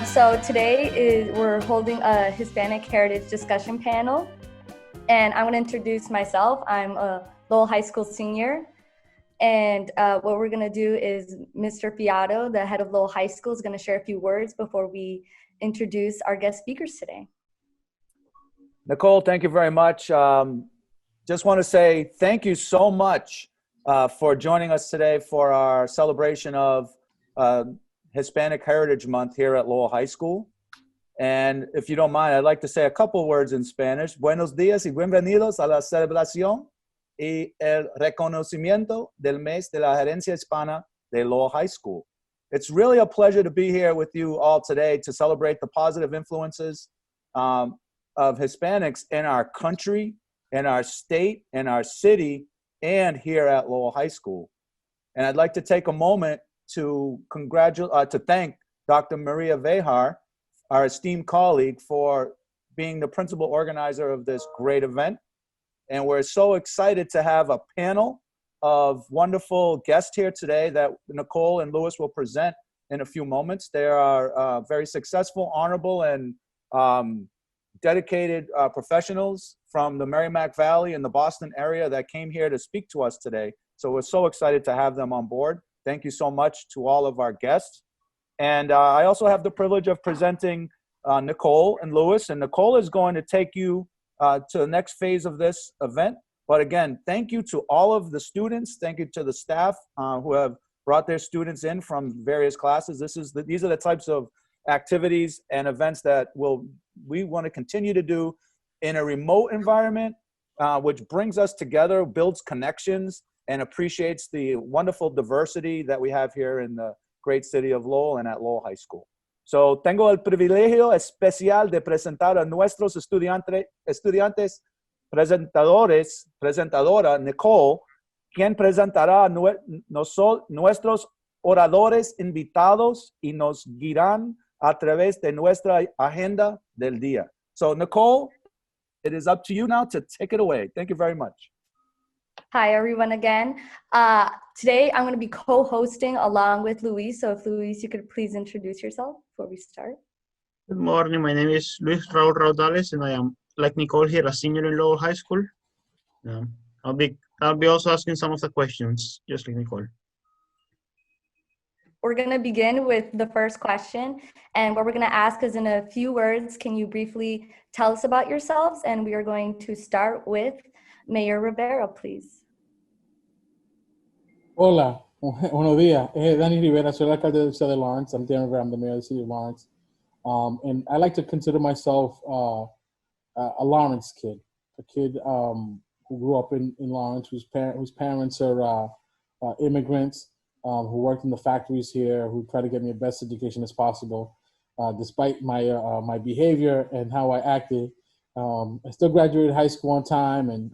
So today we're holding a Hispanic Heritage discussion panel, and I'm going to introduce myself. I'm a Lowell High School senior, and what we're going to do is Mr. Fiato, the head of Lowell High School, is going to share a few words before we introduce our guest speakers today. Nicole, thank you very much. Just want to say thank you so much for joining us today for our celebration of Hispanic Heritage Month here at Lowell High School. And if you don't mind, I'd like to say a couple words in Spanish. Buenos días y bienvenidos a la celebración y el reconocimiento del mes de la gerencia hispana de Lowell High School. It's really a pleasure to be here with you all today to celebrate the positive influences of Hispanics in our country, in our state, in our city, and here at Lowell High School. And I'd like to take a moment to thank Dr. Maria Vejar, our esteemed colleague, for being the principal organizer of this great event. And we're so excited to have a panel of wonderful guests here today that Nicole and Louis will present in a few moments. They are very successful, honorable, and dedicated professionals from the Merrimack Valley and the Boston area that came here to speak to us today. So we're so excited to have them on board. Thank you so much to all of our guests. And I also have the privilege of presenting Nicole and Louis. And Nicole is going to take you to the next phase of this event. But again, thank you to all of the students. Thank you to the staff who have brought their students in from various classes. These are the types of activities and events that we want to continue to do in a remote environment, which brings us together, builds connections, and appreciates the wonderful diversity that we have here in the great city of Lowell and at Lowell High School. So tengo el privilegio especial de presentar a nuestros estudiantes, presentadora Nicole, quien presentará nuestros oradores invitados y nos guiarán a través de nuestra agenda del día. So Nicole, it is up to you now to take it away. Thank you very much. Hi, everyone, again. Today, I'm going to be co-hosting along with Luis. So if Luis, you could please introduce yourself before we start. Good morning. My name is Luis Raul Raudales, and I am, like Nicole here, a senior in Lowell High School. I'll be also asking some of the questions, just like Nicole. We're going to begin with the first question. And what we're going to ask is, in a few words, can you briefly tell us about yourselves? And we are going to start with Mayor Rivera, please. Hola, buenos días. Danny Rivera, soy el alcalde de la ciudad de Lawrence. I'm Dan Rivera, I'm the mayor of the city of Lawrence. And I like to consider myself a Lawrence kid, a kid who grew up in Lawrence, whose parents are immigrants, who worked in the factories here, who try to get me the best education as possible. Despite my behavior and how I acted, I still graduated high school on time and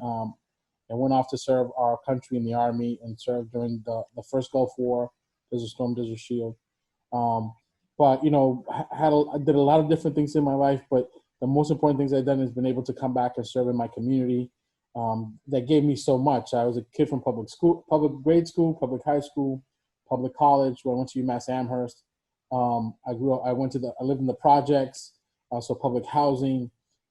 went off to serve our country in the Army and served during the first Gulf War, Desert Storm, Desert Shield. But, you know, I did a lot of different things in my life, but the most important things I've done is been able to come back and serve in my community. That gave me so much. I was a kid from public grade school, public high school, public college, where I went to UMass Amherst. I lived in the projects, so public housing.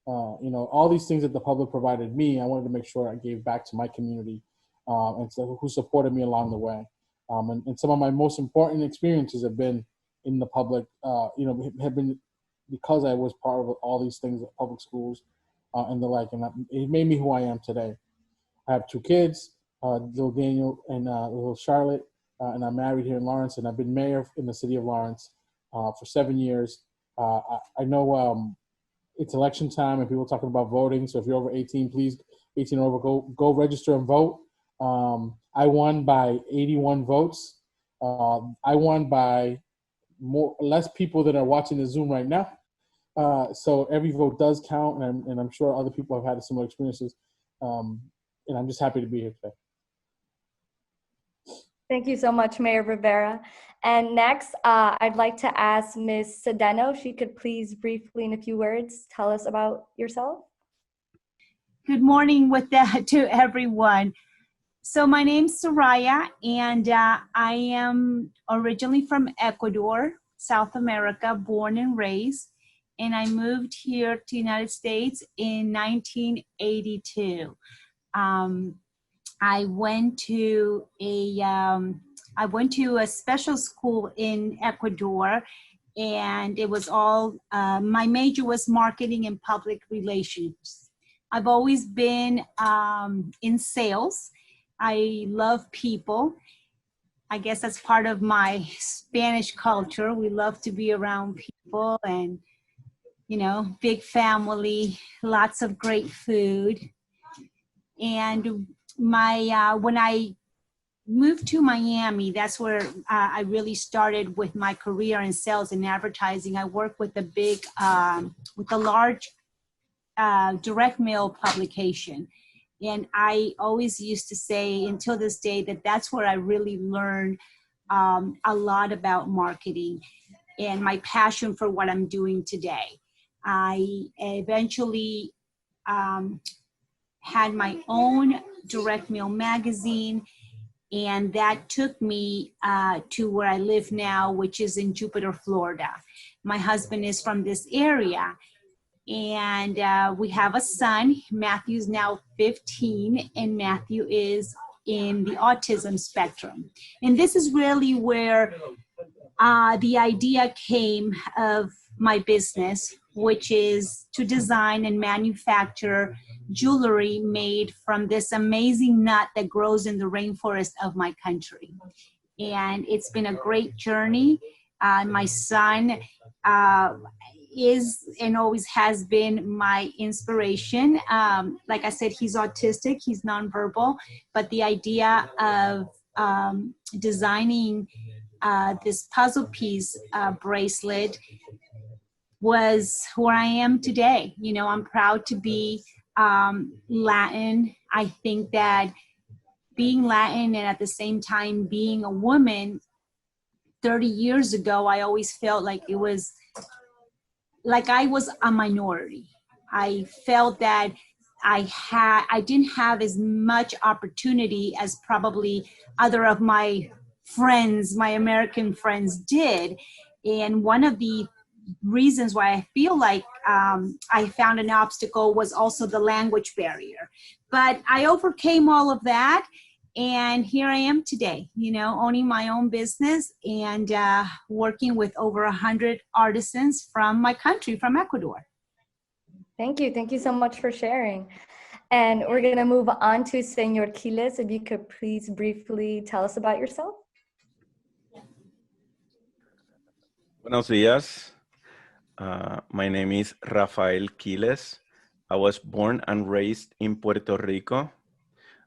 You know, all these things that the public provided me, I wanted to make sure I gave back to my community and so who supported me along the way. And some of my most important experiences have been in the public, you know, have been because I was part of all these things at public schools and the like. And it made me who I am today. I have two kids, little Daniel and little Charlotte, and I'm married here in Lawrence, and I've been mayor in the city of Lawrence for 7 years. I know it's election time and people are talking about voting. So if you're over 18, please, 18 or over, go register and vote. I won by 81 votes. I won by less people that are watching the Zoom right now. So every vote does count, and I'm sure other people have had similar experiences. And I'm just happy to be here today. Thank you so much, Mayor Rivera. And next, I'd like to ask Ms. Sedeno, if she could please briefly, in a few words, tell us about yourself. Good morning to everyone. So my name's Soraya, and I am originally from Ecuador. South America, born and raised, and I moved here to the United States in 1982. I went to a special school in Ecuador, and it was all my major was marketing and public relations. I've always been in sales. I love people. I guess that's part of my Spanish culture. We love to be around people, and big family, lots of great food. And when I moved to Miami, that's where I really started with my career in sales and advertising. I worked with with a large direct mail publication. And I always used to say until this day that that's where I really learned a lot about marketing and my passion for what I'm doing today. I eventually had my own direct mail magazine, and that took me to where I live now, which is in Jupiter, Florida. My husband is from this area, and we have a son. Matthew's now 15, and Matthew is in the autism spectrum. And this is really where the idea came of my business, which is to design and manufacture jewelry made from this amazing nut that grows in the rainforest of my country. And it's been a great journey. My son is and always has been my inspiration. Like I said, he's autistic, he's nonverbal, but the idea of designing this puzzle piece bracelet was where I am today. I'm proud to be Latin. I think that being Latin and at the same time being a woman, 30 years ago, I always felt like it was like I was a minority. I felt that I didn't have as much opportunity as probably other of my friends, my American friends did. And one of the reasons why I feel like I found an obstacle was also the language barrier. But I overcame all of that, and here I am today, owning my own business and working with over 100 artisans from my country, from Ecuador. Thank you. Thank you so much for sharing. And we're going to move on to Senor Quiles. If you could please briefly tell us about yourself. Buenos días. My name is Rafael Quiles. I was born and raised in Puerto Rico.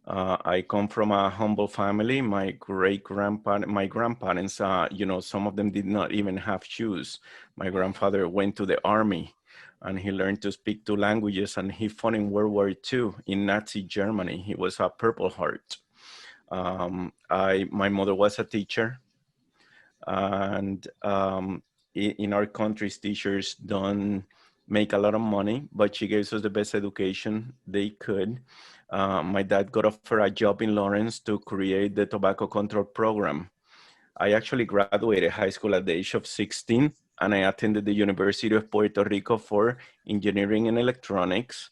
I come from a humble family. My grandparents, some of them did not even have shoes. My grandfather went to the army, and he learned to speak 2 languages, and he fought in World War II in Nazi Germany. He was a Purple Heart. My mother was a teacher, and in our country's teachers don't make a lot of money, but she gave us the best education they could. My dad got offered a job in Lawrence to create the tobacco control program. I actually graduated high school at the age of 16, and I attended the University of Puerto Rico for engineering and electronics.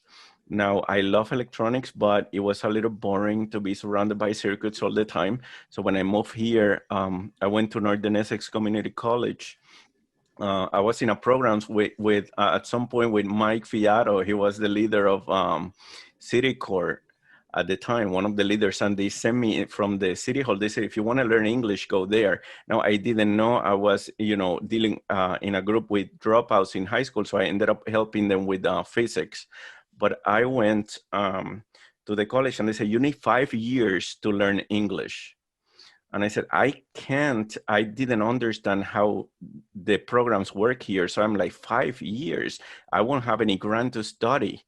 Now, I love electronics, but it was a little boring to be surrounded by circuits all the time. So when I moved here, I went to Northern Essex Community College. I was in a program with at some point with Mike Fiato. He was the leader of City Court at the time, one of the leaders, and they sent me from the City Hall. They said, if you want to learn English, go there. Now, I didn't know I was, dealing in a group with dropouts in high school, so I ended up helping them with physics. But I went to the college, and they said, you need 5 years to learn English. And I said, I didn't understand how the programs work here. So I'm like, 5 years, I won't have any grant to study.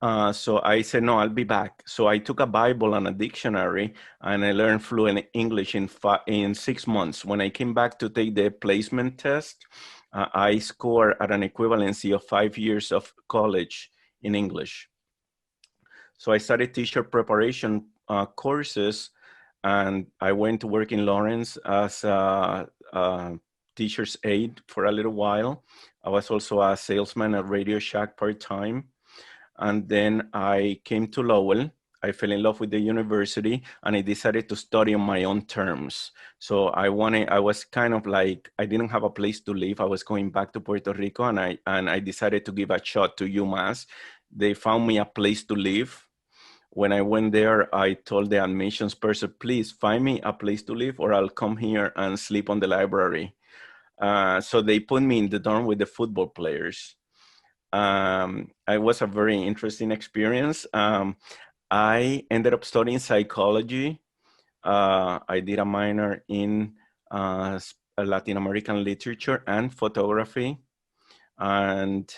So I said, no, I'll be back. So I took a Bible and a dictionary, and I learned fluent English in 6 months. When I came back to take the placement test, I scored at an equivalency of 5 years of college in English. So I started teacher preparation courses, and I went to work in Lawrence as a teacher's aide for a little while. I was also a salesman at Radio Shack part-time. And then I came to Lowell. I fell in love with the university and I decided to study on my own terms. So I was kind of like, I didn't have a place to live. I was going back to Puerto Rico and I decided to give a shot to UMass. They found me a place to live. When I went there, I told the admissions person, please find me a place to live or I'll come here and sleep on the library. So they put me in the dorm with the football players. It was a very interesting experience. I ended up studying psychology. I did a minor in Latin American literature and photography. And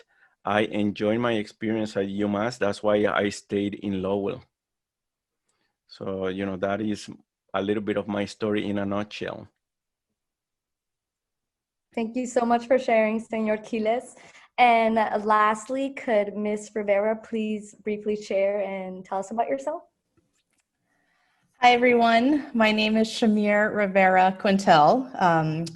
I enjoyed my experience at UMass. That's why I stayed in Lowell. So, you know, that is a little bit of my story in a nutshell. Thank you so much for sharing, Senor Quiles. And lastly, could Ms. Rivera please briefly share and tell us about yourself? Hi, everyone. My name is Shamir Rivera Quintel.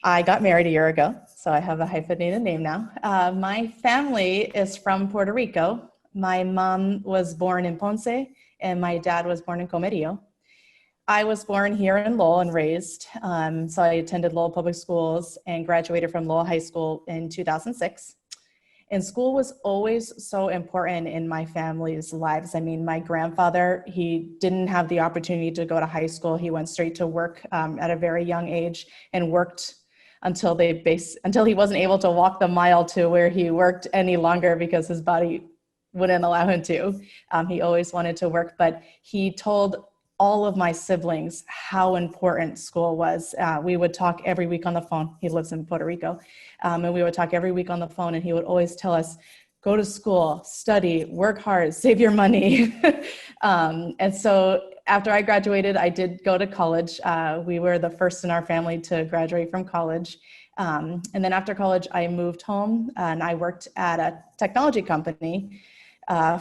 I got married a year ago, so I have a hyphenated name now. My family is from Puerto Rico. My mom was born in Ponce, and my dad was born in Comerío. I was born here in Lowell and raised, so I attended Lowell Public Schools and graduated from Lowell High School in 2006. And school was always so important in my family's lives. I mean, my grandfather, he didn't have the opportunity to go to high school. He went straight to work at a very young age and worked until he wasn't able to walk the mile to where he worked any longer because his body wouldn't allow him to. He always wanted to work, but he told all of my siblings how important school was. We would talk every week on the phone. He lives in Puerto Rico. And we would talk every week on the phone, and he would always tell us, go to school, study, work hard, save your money. And so after I graduated, I did go to college. We were the first in our family to graduate from college. And then after college, I moved home and I worked at a technology company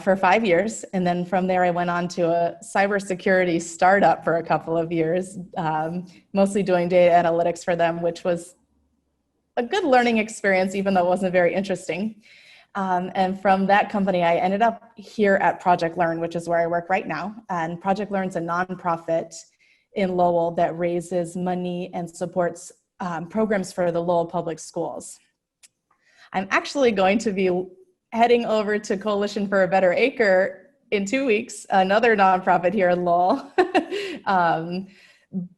for 5 years. And then from there, I went on to a cybersecurity startup for a couple of years, mostly doing data analytics for them, which was a good learning experience, even though it wasn't very interesting. And from that company, I ended up here at Project Learn, which is where I work right now. And Project Learn's a nonprofit in Lowell that raises money and supports programs for the Lowell Public Schools. I'm actually going to be heading over to Coalition for a Better Acre in 2 weeks, another nonprofit here in Lowell.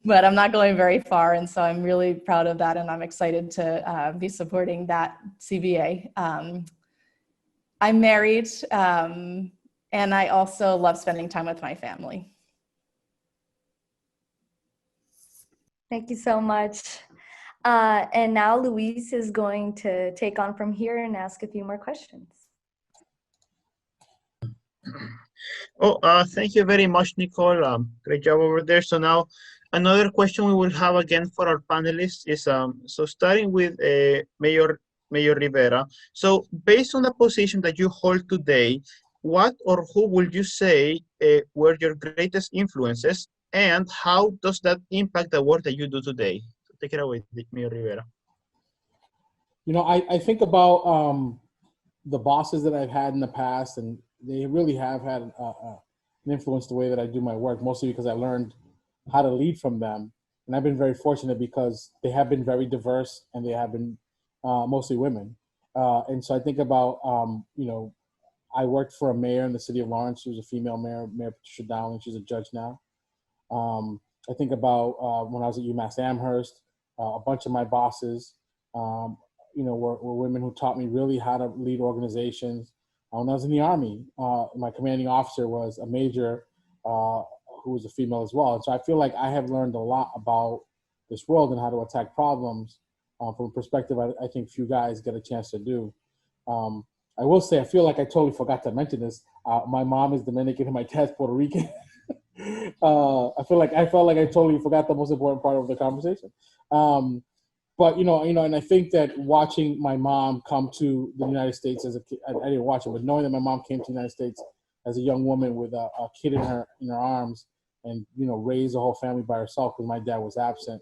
But I'm not going very far, and so I'm really proud of that, and I'm excited to be supporting that CBA. I'm married, and I also love spending time with my family. Thank you so much. And now Luis is going to take on from here and ask a few more questions. Thank you very much, Nicole. Great job over there. So now another question we will have again for our panelists is, so starting with Mayor Rivera. So based on the position that you hold today, what or who would you say were your greatest influences, and how does that impact the work that you do today? So take it away, Mayor Rivera. You know, I think about the bosses that I've had in the past, and they really have had an influence the way that I do my work, mostly because I learned how to lead from them. And I've been very fortunate because they have been very diverse and they have been mostly women. And so I think about, you know, I worked for a mayor in the city of Lawrence. She was a female mayor, Mayor Patricia Dowling. She's a judge now. I think about when I was at UMass Amherst, a bunch of my bosses, you know, were women who taught me really how to lead organizations. When I was in the Army, my commanding officer was a major who was a female as well. And so I feel like I have learned a lot about this world and how to attack problems from a perspective I think few guys get a chance to do. I will say, I feel like I totally forgot to mention this. My mom is Dominican and my dad's Puerto Rican. I felt like I totally forgot the most important part of the conversation. But you know, and I think that watching my mom come to the United States as a kid, I didn't watch it, but knowing that my mom came to the United States as a young woman with a kid in her arms, and you know, raised a whole family by herself because my dad was absent.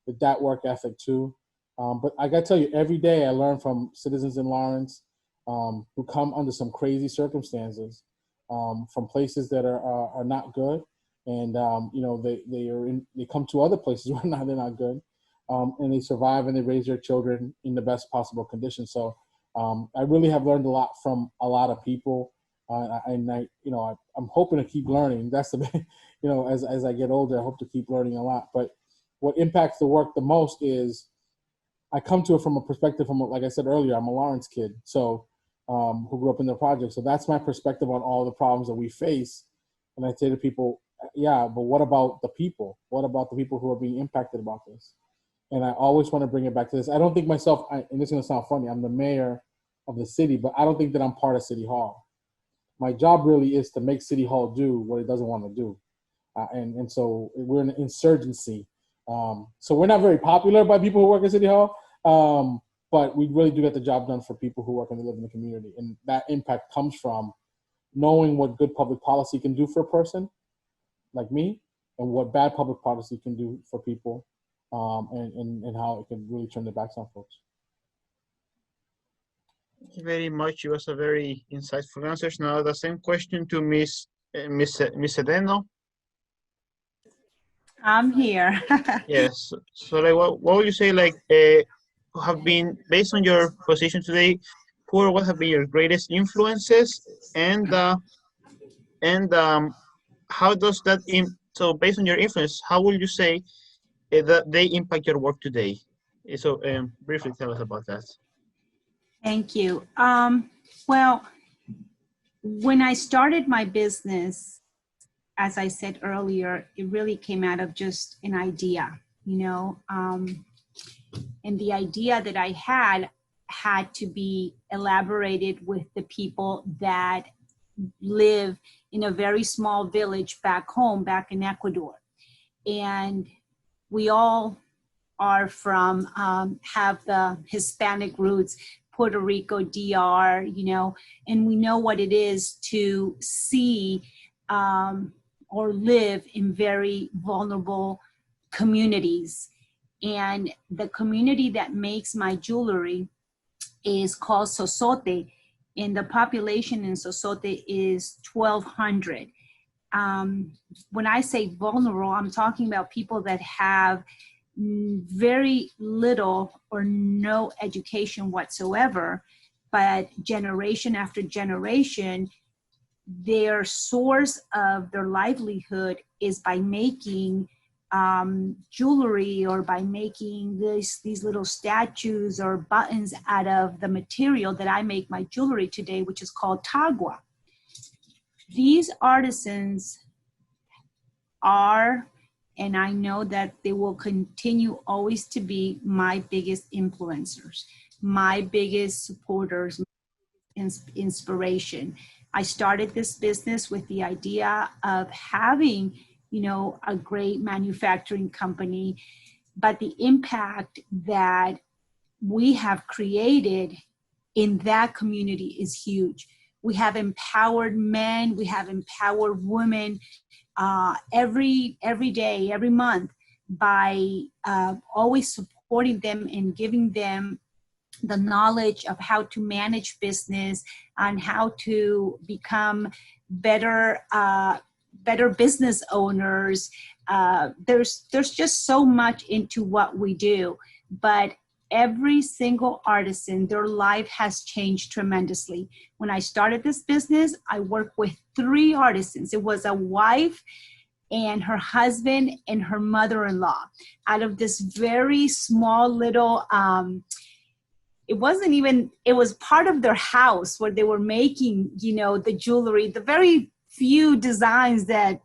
with that work ethic too. But I got to tell you, every day I learn from citizens in Lawrence who come under some crazy circumstances from places that are not good. And, you know, they come to other places where they're not good. And they survive and they raise their children in the best possible conditions. So I really have learned a lot from a lot of people. And I'm hoping to keep learning. That's the, you know, as I get older, I hope to keep learning a lot. But what impacts the work the most is I come to it from a perspective from, like I said earlier, I'm a Lawrence kid, so who grew up in the project. So that's my perspective on all the problems that we face. And I say to people, yeah, but what about the people? What about the people who are being impacted about this? And I always want to bring it back to this. I don't think myself, and this is going to sound funny, I'm the mayor of the city, but I don't think that I'm part of City Hall. My job really is to make City Hall do what it doesn't want to do. And so we're in an insurgency. So we're not very popular by people who work at City Hall, but we really do get the job done for people who work and live in the community. And that impact comes from knowing what good public policy can do for a person like me and what bad public policy can do for people, and how it can really turn their backs on folks. Thank you very much. It was a very insightful answers. Now the same question to Miss Edeno. I'm here. Yes. So like, what would you say, like, have been, based on your position today, what have been your greatest influences, and how does that so based on your influence, how will you say that they impact your work today? So briefly tell us about that. Thank you. Well, when I started my business, as I said earlier, it really came out of just an idea, you know, and the idea that I had to be elaborated with the people that live in a very small village back home, back in Ecuador. And we all are from, have the Hispanic roots, Puerto Rico, DR, you know, and we know what it is to see or live in very vulnerable communities. And the community that makes my jewelry is called Sosote, and the population in Sosote is 1,200. When I say vulnerable, I'm talking about people that have very little or no education whatsoever, but generation after generation, their source of their livelihood is by making jewelry, or by making these little statues or buttons out of the material that I make my jewelry today, which is called tagua. These artisans are, and I know that they will continue always to be, my biggest influencers, my biggest supporters, inspiration. I started this business with the idea of having, you know, a great manufacturing company, but the impact that we have created in that community is huge. We have empowered men, we have empowered women every day, every month, by always supporting them and giving them the knowledge of how to manage business and how to become better business owners. There's just so much into what we do, but every single artisan, their life has changed tremendously. When I started this business, I worked with 3 artisans. It was a wife and her husband and her mother-in-law, out of this very small little, it was part of their house where they were making, you know, the jewelry, the very few designs that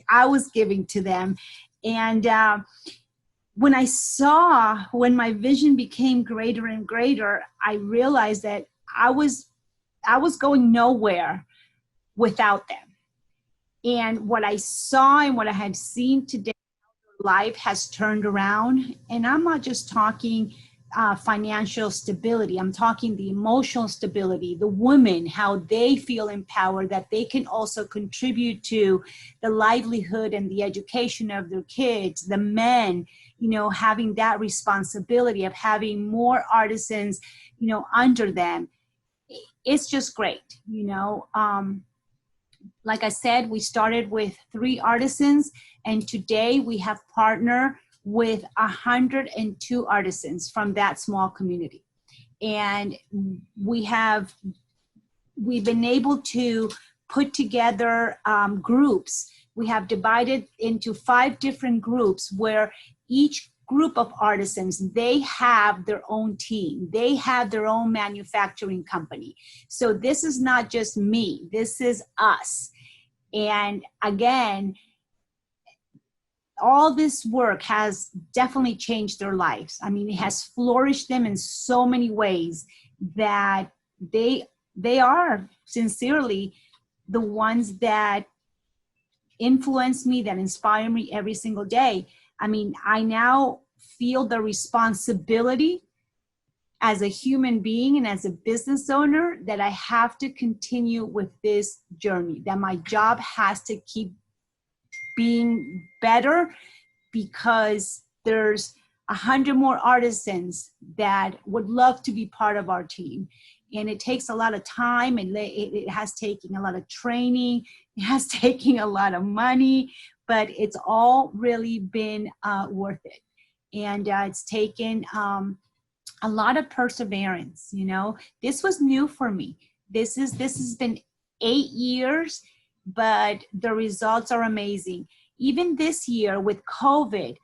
I was giving to them. And when my vision became greater and greater, I realized that I was going nowhere without them. And what I saw and what I had seen today, life has turned around. And I'm not just talking financial stability. I'm talking the emotional stability, the women, how they feel empowered, that they can also contribute to the livelihood and the education of their kids, the men, you know, having that responsibility of having more artisans, you know, under them. It's just great, you know. Like I said, we started with 3 artisans, and today we have partnered with 102 artisans from that small community. And we've been able to put together groups. We have divided into 5 different groups where each group of artisans, they have their own team. They have their own manufacturing company. So this is not just me, this is us. And again, all this work has definitely changed their lives. I mean, it has flourished them in so many ways that they are sincerely the ones that influence me, that inspire me every single day. I mean, I now feel the responsibility as a human being and as a business owner that I have to continue with this journey, that my job has to keep being better, because there's 100 more artisans that would love to be part of our team. And it takes a lot of time, and it has taken a lot of training, it has taken a lot of money, but it's all really been worth it. And it's taken a lot of perseverance. You know, this was new for me. This has been 8 years, but the results are amazing. Even this year with COVID,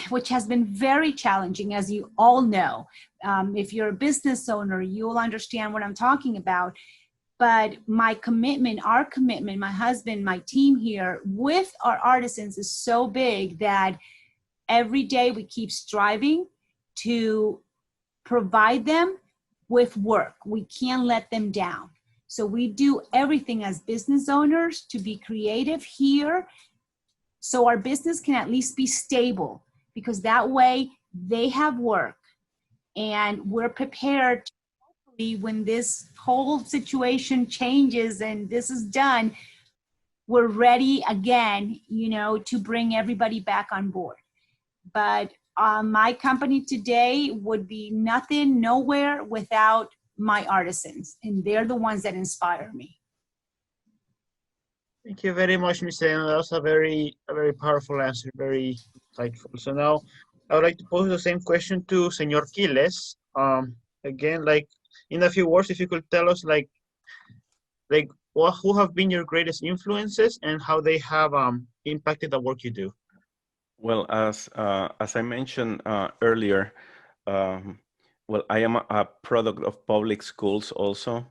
which has been very challenging, as you all know. If you're a business owner, you'll understand what I'm talking about. But my commitment, our commitment, my husband, my team here with our artisans is so big that every day we keep striving to provide them with work. We can't let them down. So we do everything as business owners to be creative here, so our business can at least be stable, because that way they have work and we're prepared to, hopefully, when this whole situation changes and this is done, we're ready again, you know, to bring everybody back on board. But my company today would be nothing, nowhere without my artisans, and they're the ones that inspire me. Thank you very much, Ms. Elena. That was a very powerful answer, very insightful. So now I would like to pose the same question to Senor Quiles. Again, like in a few words, if you could tell us like who have been your greatest influences and how they have impacted the work you do. Well, as I mentioned earlier, well, I am a product of public schools also.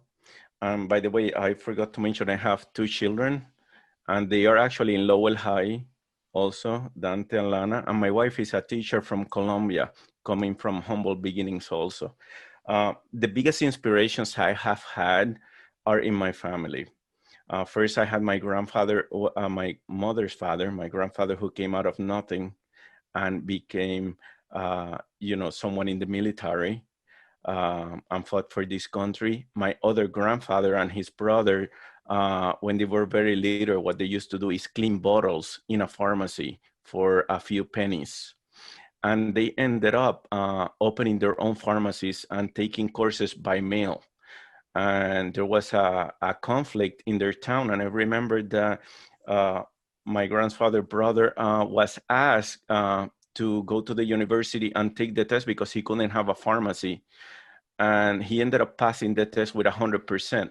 By the way, I forgot to mention I have 2 children, and they are actually in Lowell High also, Dante and Lana. And my wife is a teacher from Colombia, coming from humble beginnings also. The biggest inspirations I have had are in my family. First, I had my grandfather, my mother's father, my grandfather, who came out of nothing and became, you know, someone in the military and fought for this country. My other grandfather and his brother, when they were very little, what they used to do is clean bottles in a pharmacy for a few pennies. And they ended up opening their own pharmacies and taking courses by mail. And there was a conflict in their town. And I remember that my grandfather's brother was asked to go to the university and take the test because he couldn't have a pharmacy. And he ended up passing the test with 100%.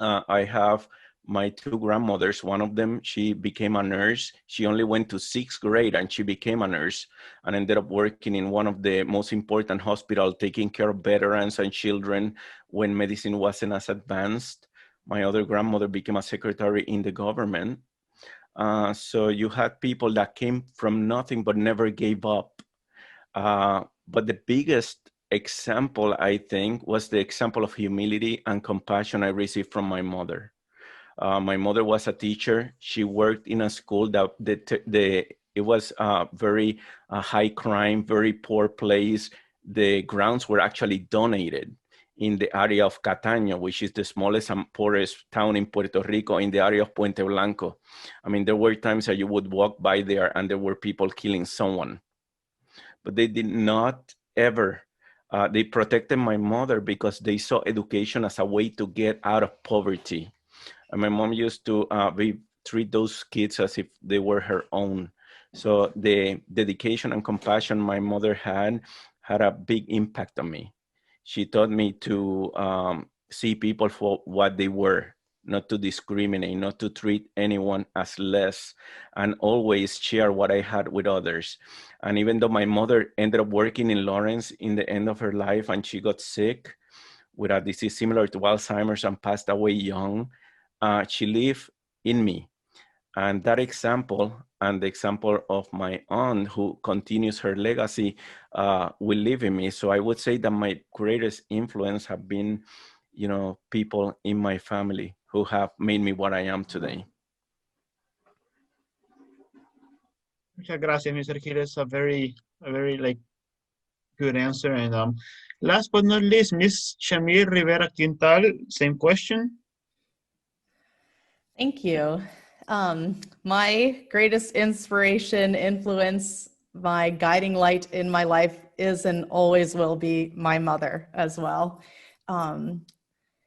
I have my 2 grandmothers. One of them, she became a nurse. She only went to 6th grade and she became a nurse and ended up working in one of the most important hospitals, taking care of veterans and children when medicine wasn't as advanced. My other grandmother became a secretary in the government. So you had people that came from nothing but never gave up. But the biggest example, I think, was the example of humility and compassion I received from my mother. My mother was a teacher. She worked in a school that the It was very high crime, very poor place. The grounds were actually donated in the area of Cataño, which is the smallest and poorest town in Puerto Rico, in the area of Puente Blanco. I mean, there were times that you would walk by there and there were people killing someone. But they did not ever, they protected my mother because they saw education as a way to get out of poverty. And my mom used to treat those kids as if they were her own. So the dedication and compassion my mother had a big impact on me. She taught me to see people for what they were, not to discriminate, not to treat anyone as less, and always share what I had with others. And even though my mother ended up working in Lawrence in the end of her life and she got sick with a disease similar to Alzheimer's and passed away young, she lived in me. And that example and the example of my aunt who continues her legacy will live in me. So I would say that my greatest influence have been, you know, people in my family who have made me what I am today. Muchas gracias, Mr. Gil. It's a very like good answer. And last but not least, Miss Shamir Rivera Quintal, same question. Thank you. My greatest inspiration, influence, my guiding light in my life is and always will be my mother as well.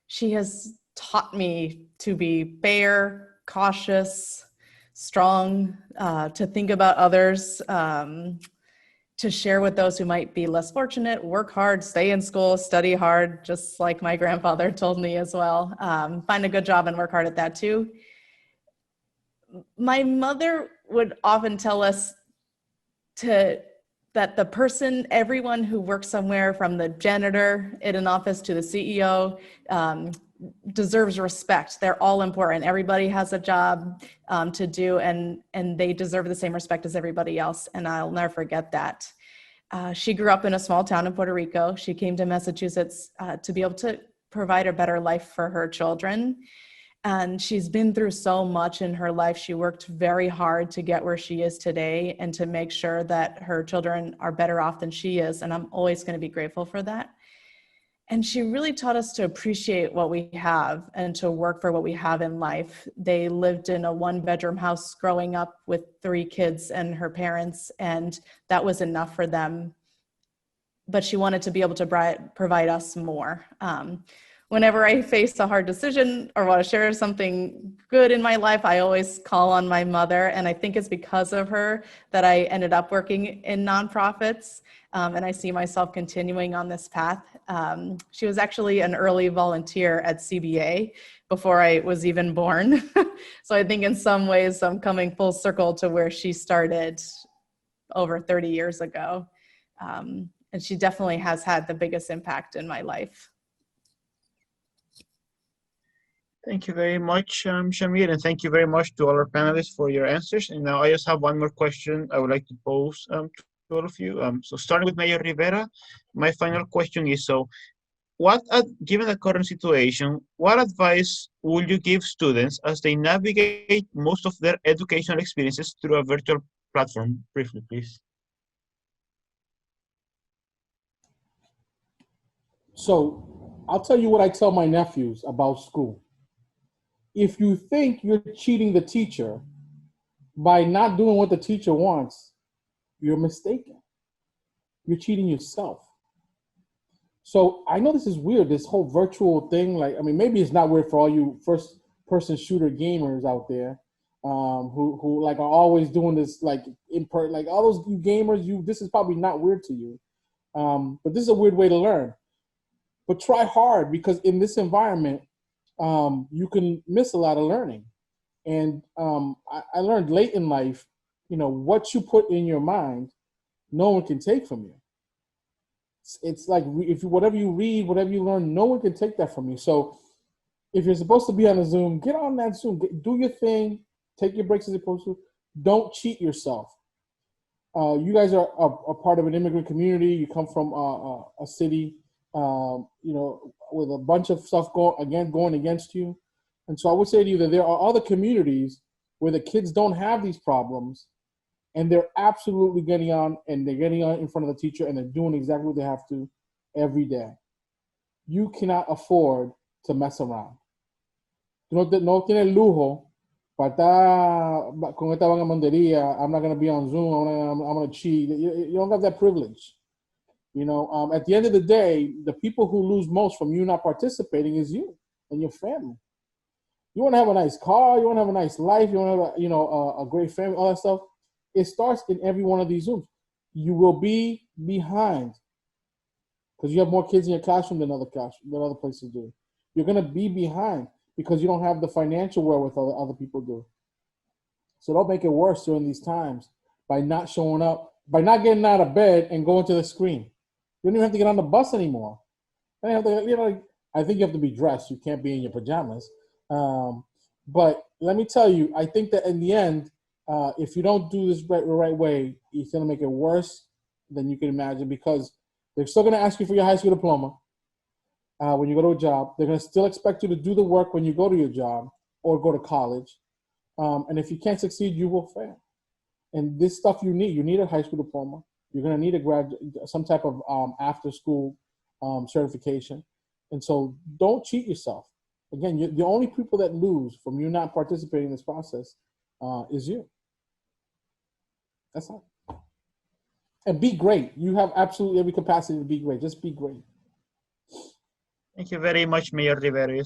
She has taught me to be fair, cautious, strong, to think about others, to share with those who might be less fortunate, work hard, stay in school, study hard, just like my grandfather told me as well. Find a good job and work hard at that too. My mother would often tell us that the person, everyone who works somewhere, from the janitor in an office to the CEO, deserves respect. They're all important. Everybody has a job to do, and they deserve the same respect as everybody else. And I'll never forget that. She grew up in a small town in Puerto Rico. She came to Massachusetts to be able to provide a better life for her children. And she's been through so much in her life. She worked very hard to get where she is today and to make sure that her children are better off than she is. And I'm always going to be grateful for that. And she really taught us to appreciate what we have and to work for what we have in life. They lived in a one-bedroom house growing up with 3 kids and her parents, and that was enough for them. But she wanted to be able to provide us more. Whenever I face a hard decision or want to share something good in my life, I always call on my mother. And I think it's because of her that I ended up working in nonprofits. And I see myself continuing on this path. She was actually an early volunteer at CBA before I was even born. So I think in some ways I'm coming full circle to where she started over 30 years ago. And she definitely has had the biggest impact in my life. Thank you very much, Shamir, and thank you very much to all our panelists for your answers. And now I just have one more question I would like to pose to all of you. So starting with Mayor Rivera, my final question is, so given the current situation, what advice would you give students as they navigate most of their educational experiences through a virtual platform? Briefly, please. So I'll tell you what I tell my nephews about school. If you think you're cheating the teacher by not doing what the teacher wants, you're mistaken. You're cheating yourself. So I know this is weird, this whole virtual thing. Like, I mean, maybe it's not weird for all you first-person shooter gamers out there who like are always doing this, like like all those you gamers. This is probably not weird to you, but this is a weird way to learn. But try hard, because in this environment, you can miss a lot of learning. And I learned late in life, what you put in your mind, no one can take from you. It's like whatever you read, whatever you learn, no one can take that from you. So if you're supposed to be on a Zoom, get on that Zoom, do your thing, take your breaks as you're supposed to. Don't cheat yourself. You guys are a part of an immigrant community. You come from a city, with a bunch of stuff going against you. And so I would say to you that there are other communities where the kids don't have these problems, And they're absolutely getting on, and they're getting on in front of the teacher, and they're doing exactly what they have to every day. You cannot afford to mess around. No tienes lujo para estar con esta vagabundería. I'm not going to be on Zoom. I'm going to cheat. You don't have that privilege. You know, at the end of the day, the people who lose most from you not participating is you and your family. You want to have a nice car. You want to have a nice life. You want to have a great family, all that stuff. It starts in every one of these Zooms. You will be behind because you have more kids in your classroom than other places do. You're going to be behind because you don't have the financial wherewithal that other people do. So don't make it worse during these times by not showing up, by not getting out of bed and going to the screen. You don't even have to get on the bus anymore. I think you have to be dressed. You can't be in your pajamas. But let me tell you, I think that in the end, if you don't do this the right way, it's going to make it worse than you can imagine because they're still going to ask you for your high school diploma when you go to a job. They're going to still expect you to do the work when you go to your job or go to college. And if you can't succeed, you will fail. And this stuff you need a high school diploma. You're going to need some type of after-school certification. And so don't cheat yourself. Again, the only people that lose from you not participating in this process is you. That's all. And be great. You have absolutely every capacity to be great. Just be great. Thank you very much, Mayor Rivera.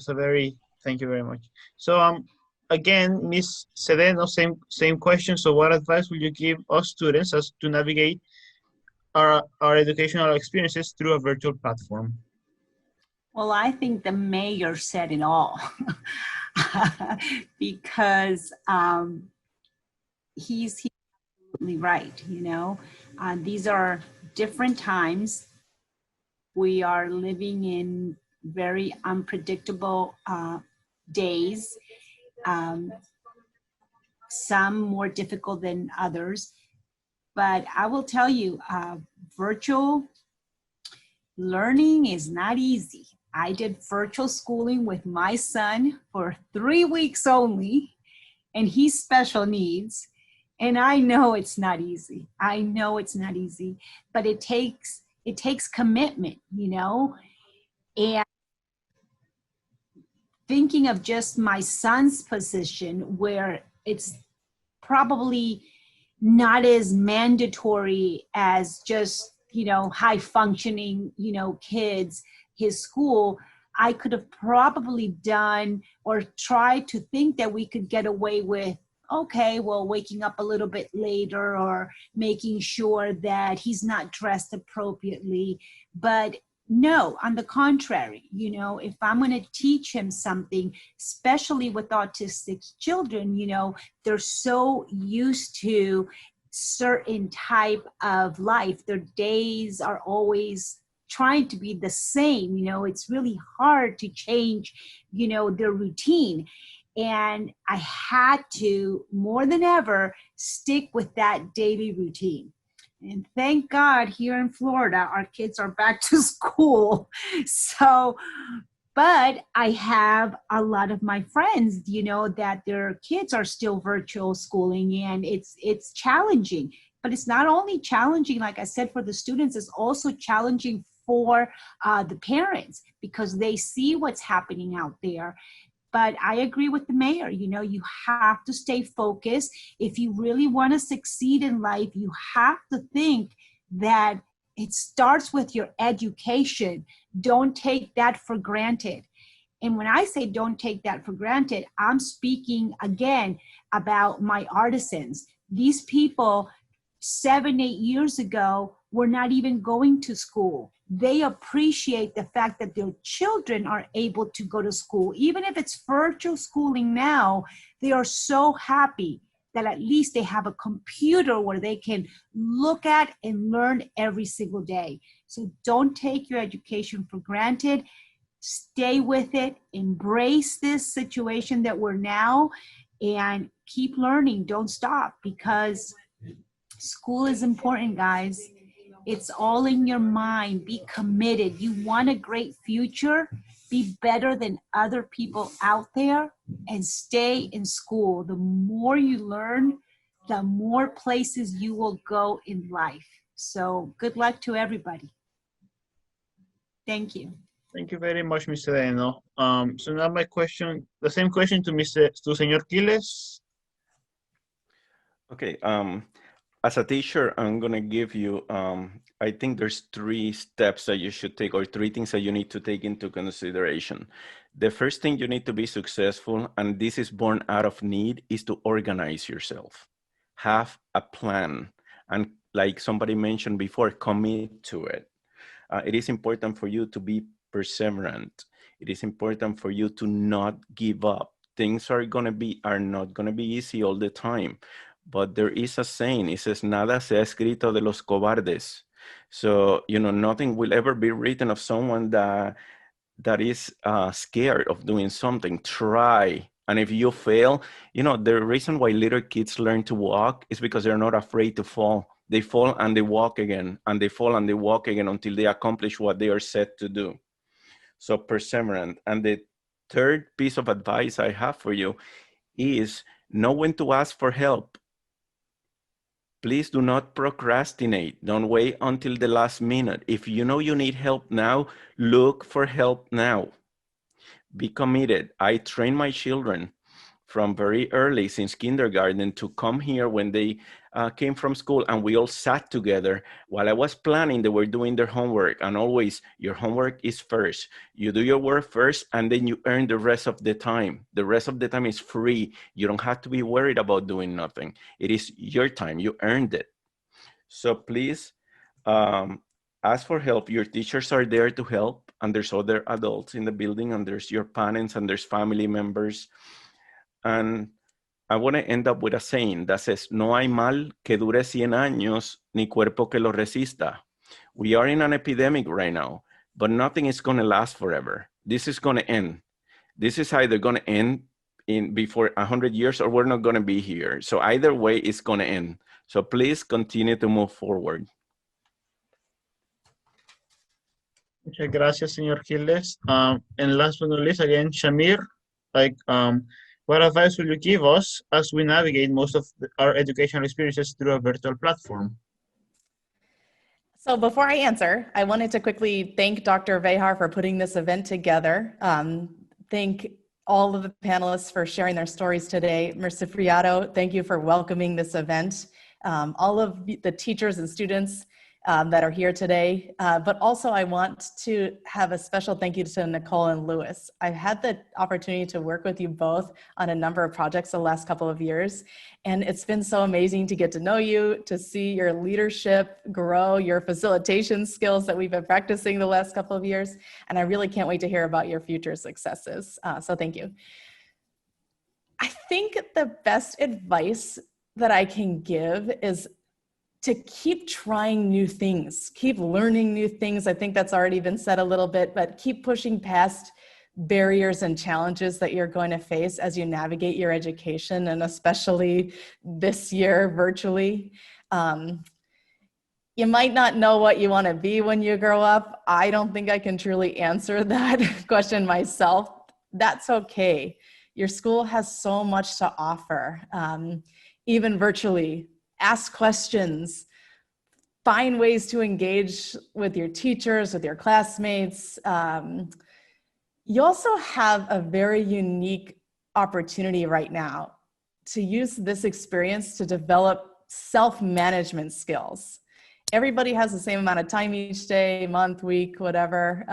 Thank you very much. So again, Ms. Sedeno, same question. So what advice will you give us students as to navigate our educational experiences through a virtual platform? Well, I think the mayor said it all because he's absolutely right. You know, these are different times. We are living in very unpredictable days, some more difficult than others. But I will tell you, virtual learning is not easy. I did virtual schooling with my son for 3 weeks only, and he's special needs. And I know it's not easy. I know it's not easy, but it takes commitment, you know? And thinking of just my son's position where it's probably not as mandatory as just, you know, high functioning, you know, kids, his school, I could have probably done or tried to think that we could get away with, okay, well, waking up a little bit later or making sure that he's not dressed appropriately. But no, on the contrary, you know, if I'm going to teach him something, especially with autistic children, you know, they're so used to certain type of life. Their days are always trying to be the same. You know, it's really hard to change, you know, their routine. And I had to, more than ever, stick with that daily routine. And thank God here in Florida, our kids are back to school. So, but I have a lot of my friends, you know, that their kids are still virtual schooling, and it's challenging. But it's not only challenging, like I said, for the students, it's also challenging for the parents because they see what's happening out there. But I agree with the mayor, you know, you have to stay focused. If you really want to succeed in life, you have to think that it starts with your education. Don't take that for granted. And when I say don't take that for granted, I'm speaking again about my artisans. These people 7, 8 years ago were not even going to school. They appreciate the fact that their children are able to go to school. Even if it's virtual schooling now, they are so happy that at least they have a computer where they can look at and learn every single day. So don't take your education for granted. Stay with it. Embrace this situation that we're now and keep learning. Don't stop because school is important, guys. It's all in your mind. Be committed. You want a great future. Be better than other people out there and stay in school. The more you learn, the more places you will go in life. So good luck to everybody. Thank you. Thank you very much, Mr. Eno. So now my question, the same question to Señor Quiles. Okay, as a teacher, I'm gonna give you, I think there's 3 steps that you should take, or 3 things that you need to take into consideration. The first thing you need to be successful, and this is born out of need, is to organize yourself. Have a plan. And like somebody mentioned before, commit to it. It is important for you to be perseverant. It is important for you to not give up. Things are not gonna be easy all the time. But there is a saying, it says, nada se ha escrito de los cobardes. So, nothing will ever be written of someone that is scared of doing something. Try. And if you fail, the reason why little kids learn to walk is because they're not afraid to fall. They fall and they walk again, and they fall and they walk again until they accomplish what they are set to do. So perseverant. And the third piece of advice I have for you is know when to ask for help. Please do not procrastinate. Don't wait until the last minute. If you know you need help now, look for help now. Be committed. I train my children from very early, since kindergarten, to come here when they came from school, and we all sat together. While I was planning, they were doing their homework, and always, your homework is first. You do your work first, and then you earn the rest of the time. The rest of the time is free. You don't have to be worried about doing nothing. It is your time. You earned it. So please ask for help. Your teachers are there to help, and there's other adults in the building, and there's your parents, and there's family members. And I want to end up with a saying that says, no hay mal que dure 100 años, ni cuerpo que lo resista. We are in an epidemic right now, but nothing is going to last forever. This is going to end. This is either going to end before 100 years, or we're not going to be here. So either way, it's going to end. So please continue to move forward. Muchas gracias, señor Quiles. And last but not least, again, Shamir, what advice will you give us as we navigate most of our educational experiences through a virtual platform? So before I answer, I wanted to quickly thank Dr. Vehar for putting this event together. Thank all of the panelists for sharing their stories today. Mr. Friado, thank you for welcoming this event. All of the teachers and students that are here today, but also I want to have a special thank you to Nicole and Louis. I've had the opportunity to work with you both on a number of projects the last couple of years, and it's been so amazing to get to know you, to see your leadership grow, your facilitation skills that we've been practicing the last couple of years, and I really can't wait to hear about your future successes. So thank you. I think the best advice that I can give is to keep trying new things, keep learning new things. I think that's already been said a little bit, but keep pushing past barriers and challenges that you're going to face as you navigate your education, and especially this year virtually. You might not know what you want to be when you grow up. I don't think I can truly answer that question myself. That's okay. Your school has so much to offer, even virtually. Ask questions, find ways to engage with your teachers, with your classmates. You also have a very unique opportunity right now to use this experience to develop self-management skills. Everybody has the same amount of time each day, month, week, whatever.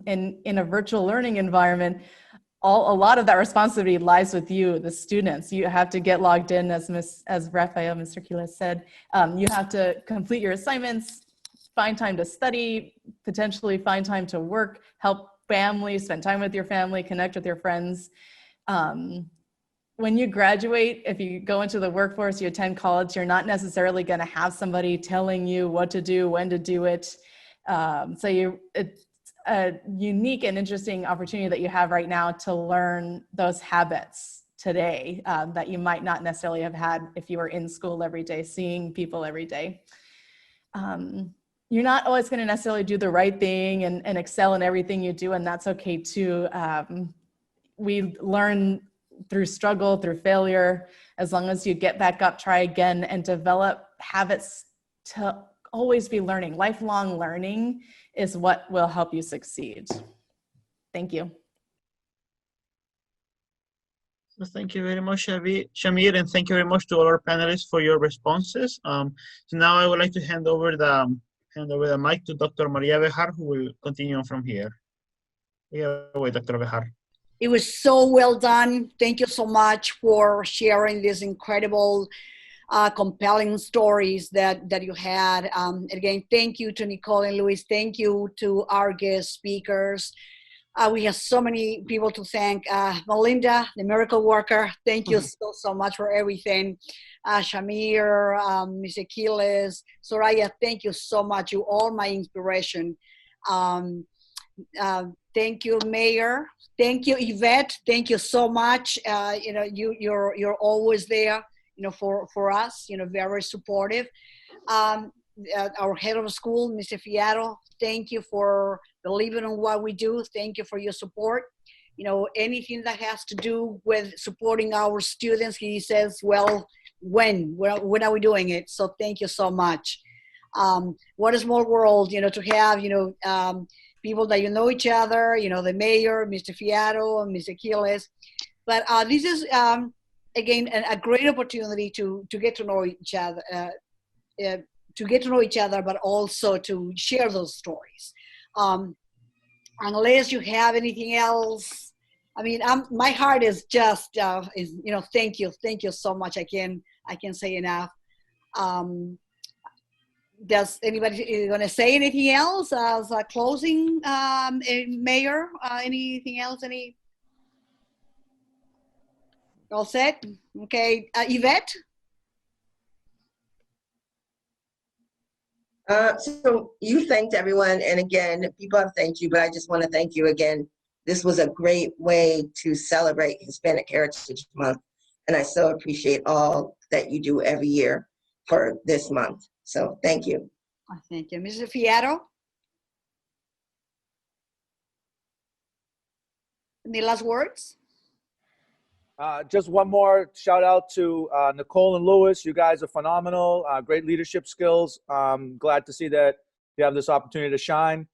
In a virtual learning environment, a lot of that responsibility lies with you, the students. You have to get logged in, as Rafael, Mr. Quiles said. You have to complete your assignments, find time to study, potentially find time to work, help family, spend time with your family, connect with your friends. When you graduate, if you go into the workforce, you attend college, you're not necessarily going to have somebody telling you what to do, when to do it. It's a unique and interesting opportunity that you have right now to learn those habits today that you might not necessarily have had if you were in school every day, seeing people every day. You're not always going to necessarily do the right thing and excel in everything you do, and that's okay too. We learn through struggle, through failure, as long as you get back up, try again, and develop habits to always be learning. Lifelong learning is what will help you succeed. Thank you. So thank you very much, Shamir, and thank you very much to all our panelists for your responses. So now I would like to hand over the mic to Dr. Maria Bejar, who will continue on from here. Away, Dr. Bejar. It was so well done. Thank you so much for sharing these incredible, compelling stories that you had. Again, thank you to Nicole and Luis. Thank you to our guest speakers. We have so many people to thank. Melinda, the miracle worker, thank you so much for everything. Shamir, Ms. Aquiles, Soraya, thank you so much. You all my inspiration. Thank you, Mayor. Thank you, Yvette. Thank you so much. You know, you're always there, you know, for us, you know, very supportive. Our head of school, Mr. Fiato, thank you for believing in what we do. Thank you for your support. You know, anything that has to do with supporting our students, he says, well, when are we doing it? So thank you so much. What a small world, you know, to have, you know, people that you know each other, you know, the mayor, Mr. Fiato, and Mr. Aquiles. But this is, again, a great opportunity to get to know each other, but also to share those stories. Unless you have anything else, I mean, my heart is just, you know, thank you so much. I can say enough. Does anybody going to say anything else as a closing, Mayor? Anything else? All set? Okay, Yvette? So you thanked everyone, and again, people have thanked you, but I just want to thank you again. This was a great way to celebrate Hispanic Heritage Month, and I so appreciate all that you do every year for this month. So thank you. Thank you. Mr. Fiato? Any last words? Just one more shout out to Nicole and Louis. You guys are phenomenal. Great leadership skills. Glad to see that you have this opportunity to shine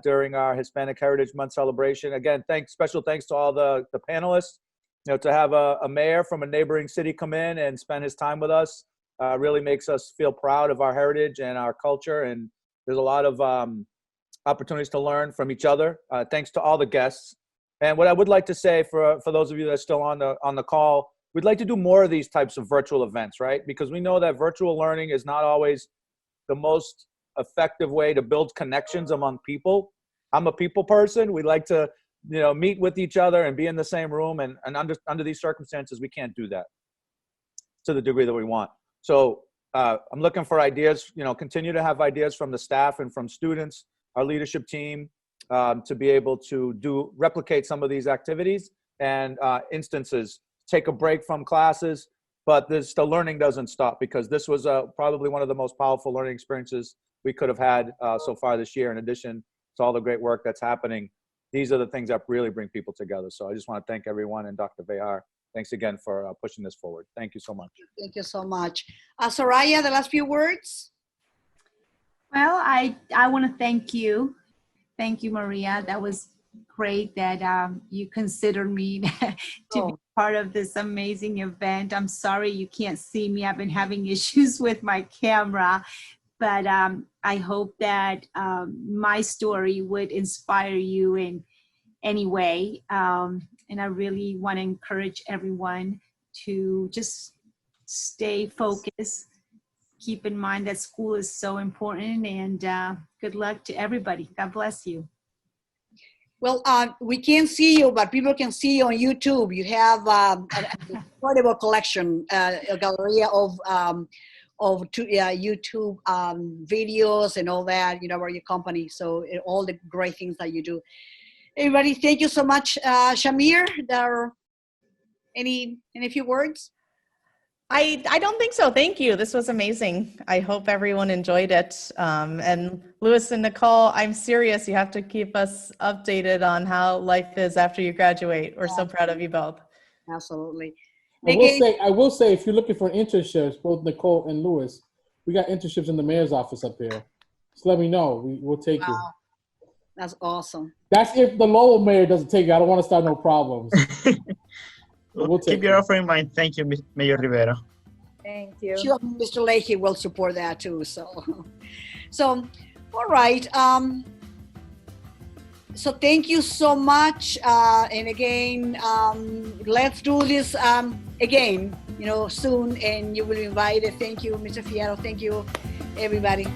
during our Hispanic Heritage Month celebration. Again, special thanks to all the panelists. You know, to have a mayor from a neighboring city come in and spend his time with us really makes us feel proud of our heritage and our culture. And there's a lot of opportunities to learn from each other. Thanks to all the guests. And what I would like to say for those of you that are still on the call, we'd like to do more of these types of virtual events, right? Because we know that virtual learning is not always the most effective way to build connections among people. I'm a people person. We like to, you know, meet with each other and be in the same room. And under these circumstances, we can't do that to the degree that we want. So I'm looking for ideas, you know, continue to have ideas from the staff and from students, our leadership team, to be able to replicate some of these activities and instances, take a break from classes, but the learning doesn't stop, because this was probably one of the most powerful learning experiences we could have had so far this year. In addition to all the great work that's happening, these are the things that really bring people together. So I just want to thank everyone, and Dr. Bejar, thanks again for pushing this forward. Thank you so much. Thank you so much. Soraya, the last few words? Well, I want to thank you. Thank you, Maria. That was great that you considered me to be part of this amazing event. I'm sorry you can't see me. I've been having issues with my camera, but I hope that my story would inspire you in any way. And I really want to encourage everyone to just stay focused. Keep in mind that school is so important, and good luck to everybody. God bless you. Well, we can't see you, but people can see you on YouTube. You have an incredible collection, a gallery of YouTube videos and all that, you know, about your company. So all the great things that you do. Everybody, thank you so much. Shamir, any few words? I don't think so. Thank you. This was amazing. I hope everyone enjoyed it. And Louis and Nicole, I'm serious. You have to keep us updated on how life is after you graduate. We're so proud of you both. Absolutely. I will say, if you're looking for internships, both Nicole and Louis, we got internships in the mayor's office up here. Just let me know. We'll take you. That's awesome. That's if the Lowell mayor doesn't take you. I don't want to start no problems. We'll keep your offer in mind. Thank you, Mayor Rivera. Thank you. Sure, Mr. Leahy will support that too. So, all right. So thank you so much. And again, let's do this again, soon, and you will be invited. Thank you, Mr. Fierro. Thank you, everybody.